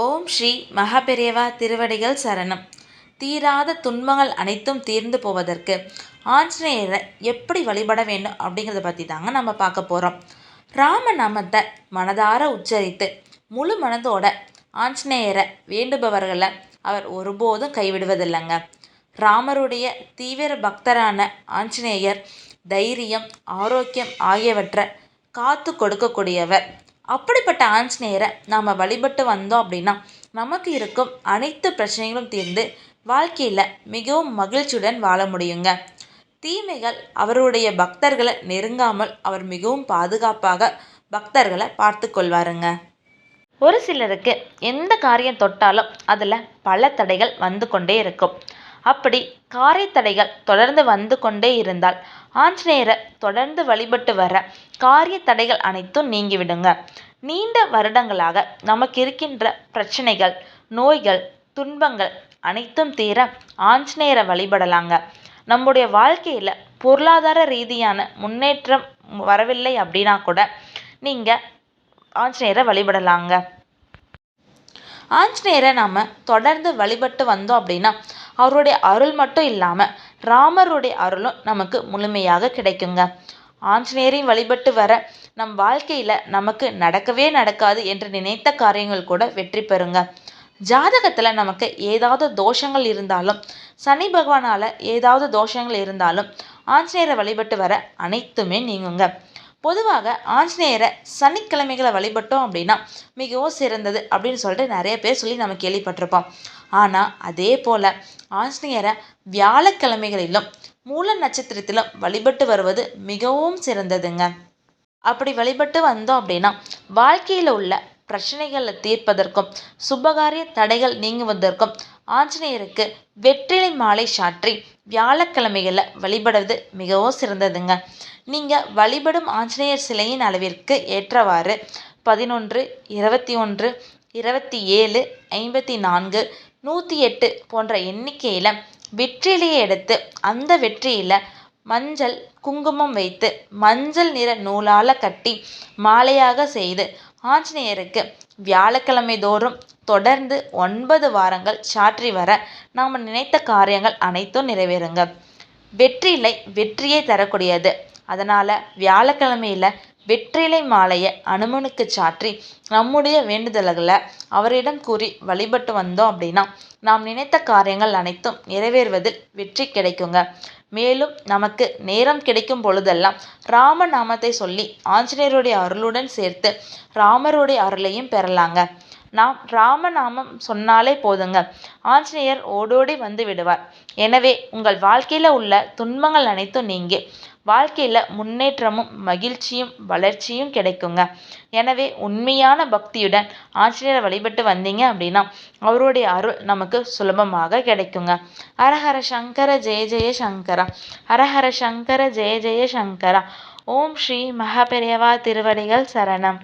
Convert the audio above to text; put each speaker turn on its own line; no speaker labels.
ஓம் ஸ்ரீ மகாபெரியவா திருவடிகள் சரணம். தீராத துன்பங்கள் அனைத்தும் தீர்ந்து போவதற்கு ஆஞ்சநேயரை எப்படி வழிபட வேண்டும் அப்படிங்கிறத பற்றி தாங்க நம்ம பார்க்க போகிறோம். ராம நாமத்தை மனதார உச்சரித்து முழு மனதோட ஆஞ்சநேயரை வேண்டுபவர்களை அவர் ஒருபோதும் கைவிடுவதில்லைங்க. ராமருடைய தீவிர பக்தரான ஆஞ்சநேயர் தைரியம், ஆரோக்கியம் ஆகியவற்றை காத்து கொடுக்கக்கூடியவர். அப்படிப்பட்ட ஆஞ்சநேயரை நாம் வழிபட்டு வந்தோம் அப்படின்னா நமக்கு இருக்கும் அனைத்து பிரச்சனைகளும் தீர்ந்து வாழ்க்கையில் மிகவும் மகிழ்ச்சியுடன் வாழ முடியுங்க. தீமைகள் அவருடைய பக்தர்களை நெருங்காமல் அவர் மிகவும் பாதுகாப்பாக பக்தர்களை பார்த்து கொள்வாருங்க. ஒரு சிலருக்கு எந்த காரியம் தொட்டாலும் அதில் பல தடைகள் வந்து கொண்டே இருக்கும். அப்படி காரிய தடைகள் தொடர்ந்து வந்து கொண்டே இருந்தால் ஆஞ்சநேயரை தொடர்ந்து வழிபட்டு வர காரிய தடைகள் அனைத்தும் நீங்கிவிடுங்க. நீண்ட வருடங்களாக நமக்கு இருக்கின்ற பிரச்சனைகள், நோய்கள், துன்பங்கள் அனைத்தும் தீர ஆஞ்சநேயரை வழிபடலாங்க. நம்முடைய வாழ்க்கையில் பொருளாதார ரீதியான முன்னேற்றம் வரவில்லை அப்படின்னா கூட நீங்கள் ஆஞ்சநேயரை வழிபடலாங்க. ஆஞ்சநேயரை நாம் தொடர்ந்து வழிபட்டு வந்தோம் அப்படின்னா அவருடைய அருள் மட்டும் இல்லாமல் ராமருடைய அருளும் நமக்கு முழுமையாக கிடைக்குங்க. ஆஞ்சநேயரையும் வழிபட்டு வர நம் வாழ்க்கையில் நமக்கு நடக்கவே நடக்காது என்று நினைத்த காரியங்கள் கூட வெற்றி பெறுங்க. ஜாதகத்தில் நமக்கு ஏதாவது தோஷங்கள் இருந்தாலும், சனி பகவானால் ஏதாவது தோஷங்கள் இருந்தாலும் ஆஞ்சநேயரை வழிபட்டு வர அனைத்துமே நீங்குங்க. பொதுவாக ஆஞ்சநேயரை சனிக்கிழமைகளை வழிபட்டோம் அப்படின்னா மிகவும் சிறந்தது அப்படின்னு சொல்லிட்டு நிறைய பேர் சொல்லி நம்ம கேள்விப்பட்டிருப்போம். ஆனால் அதே போல் ஆஞ்சநேயரை வியாழக்கிழமைகளிலும் மூல நட்சத்திரத்திலும் வழிபட்டு வருவது மிகவும் சிறந்ததுங்க. அப்படி வழிபட்டு வந்தோம் அப்படின்னா வாழ்க்கையில் உள்ள பிரச்சனைகளை தீர்ப்பதற்கும் சுபகாரிய தடைகள் நீங்குவதற்கும் ஆஞ்சநேயருக்கு வெற்றிலை மாலை சாற்றி வியாழக்கிழமைகளில் வழிபடுவது மிகவும் சிறந்ததுங்க. நீங்கள் வழிபடும் ஆஞ்சநேயர் சிலையின் அளவிற்கு ஏற்றவாறு 11, 21, 27, 54, 108 போன்ற எண்ணிக்கையில் வெற்றிலையை எடுத்து அந்த வெற்றியில் மஞ்சள் குங்குமம் வைத்து மஞ்சள் நிற நூலால் கட்டி மாலையாக செய்து ஆஞ்சநேயருக்கு வியாழக்கிழமை தோறும் தொடர்ந்து 9 வாரங்கள் சாற்றி வர நாம் நினைத்த காரியங்கள் அனைத்தும் நிறைவேறுங்க. வெற்றிலை வெற்றியை தரக்கூடியது. அதனால் வியாழக்கிழமையில் வெற்றிலை மாலையை அனுமனுக்கு சாற்றி நம்முடைய வேண்டுதல்களை அவரிடம் கூறி வழிபட்டு வந்தோம் அப்படின்னா நாம் நினைத்த காரியங்கள் அனைத்தும் நிறைவேறுவதில் வெற்றி கிடைக்குங்க. மேலும் நமக்கு நேரம் கிடைக்கும் பொழுதெல்லாம் ராம நாமத்தை சொல்லி ஆஞ்சநேயருடைய அருளுடன் சேர்த்து ராமருடைய அருளையும் பெறலாங்க. நாம் ராமநாமம் சொன்னாலே போதுங்க, ஆஞ்சநேயர் ஓடோடி வந்து விடுவார். எனவே உங்கள் வாழ்க்கையில் உள்ள துன்பங்கள் அனைத்தும் நீங்கி வாழ்க்கையில் முன்னேற்றமும் மகிழ்ச்சியும் வளர்ச்சியும் கிடைக்குங்க. எனவே உண்மையான பக்தியுடன் ஆஞ்சநேயரை வழிபட்டு வந்தீங்க அப்படின்னா அவருடைய அருள் நமக்கு சுலபமாக கிடைக்குங்க. ஹரஹர சங்கர ஜெய ஜெய சங்கரா, ஹரஹர சங்கர ஜெய ஜெய சங்கரா. ஓம் ஸ்ரீ மகாபெரியவா திருவடிகள் சரணம்.